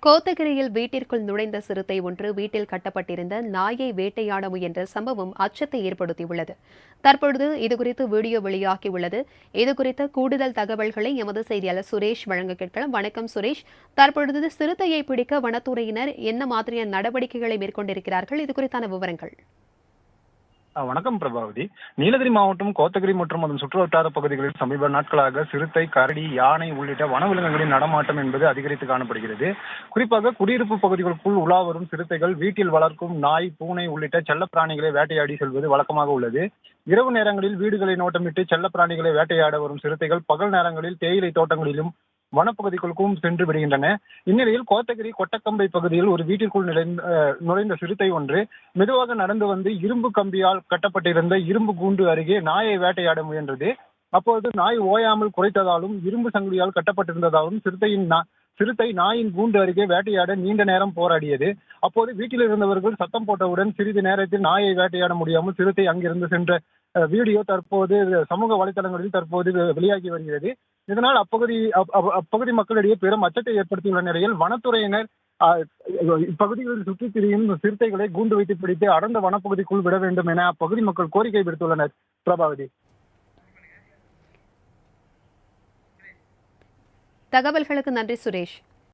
கோத்தகிரியில் வீட்டிற்குள் நுழைந்த சிறுத்தை ஒன்று வீட்டில் கட்டப்பட்டிருந்த நாயை வேட்டையாட முயன்ற சம்பவம் அச்சத்தை ஏற்படுத்தியுள்ளது. தற்பொழுது இதுகுறித்து வீடியோ வெளியாகியுள்ளது. இதுகுறித்த கூடுதல் தகவல்களை எமது செய்தியாளர் சுரேஷ் வழங்க கேட்கலாம். வணக்கம் சுரேஷ். தற்பொழுது சிறுத்தையை பிடிக்க வனத்துறையினர் என்ன மாதிரியான நடவடிக்கைகளை மேற்கொண்டிருக்கிறார்கள்? இது குறித்தான விவரங்கள். வணக்கம் பிரபாவதி. நீலகிரி மாவட்டம் கோத்தகிரி மற்றும் அதன் சுற்றுவட்டார பகுதிகளில் சமீப நாட்களாக சிறுத்தை, கரடி, யானை உள்ளிட்ட வனவிலங்குகளின் நடமாட்டம் என்பது அதிகரித்து காணப்படுகிறது. குறிப்பாக குடியிருப்பு பகுதிகளுக்குள் உலா வரும் சிறுத்தைகள் வீட்டில் வளர்க்கும் நாய், பூனை உள்ளிட்ட செல்ல பிராணிகளை வேட்டையாடி செல்வது வழக்கமாக உள்ளது. இரவு நேரங்களில் வீடுகளை நோட்டமிட்டு செல்ல பிராணிகளை வேட்டையாட வரும் சிறுத்தைகள் பகல் நேரங்களில் தேயிலை தோட்டங்களிலும் வனப்பகுதிகளுக்கும் சென்று விடுகின்றன. இந்நிலையில் கோத்தகிரி கொட்டக்கம்பை பகுதியில் ஒரு வீட்டிற்குள் நுழைந்த சிறுத்தை ஒன்று மெதுவாக நடந்து வந்து இரும்பு கம்பியால் கட்டப்பட்டிருந்த இரும்பு கூண்டு அருகே நாயை வேட்டையாட முயன்றது. அப்போது நாய் ஓயாமல் குறைத்ததாலும் இரும்பு சங்கிலியால் கட்டப்பட்டிருந்ததாலும் சிறுத்தை நாயின் கூண்டு அருகே வேட்டையாட நீண்ட நேரம் போராடியது. அப்போது வீட்டில் இருந்தவர்கள் சத்தம் போட்டவுடன் சிறிது நேரத்தில் நாயை வேட்டையாட முடியாமல் சிறுத்தை அங்கிருந்து சென்ற வீடியோ தற்போது சமூக வலைதளங்களில் வெளியாகி வருகிறது. இதனால் அப்பகுதி மக்களிடையே பெரும் அச்சத்தை ஏற்படுத்தியுள்ள நிலையில் வனத்துறையினர் இப்பகுதிகளில் சுற்றித் திரியும் சிறுத்தைகளை கூண்டு வைத்து பிடித்து அடர்ந்த வனப்பகுதிக்குள் விட வேண்டும் என அப்பகுதி மக்கள் கோரிக்கை விடுத்துள்ளனர். பிரபாவதி, தகவல்களுக்கு நன்றி சுரேஷ்.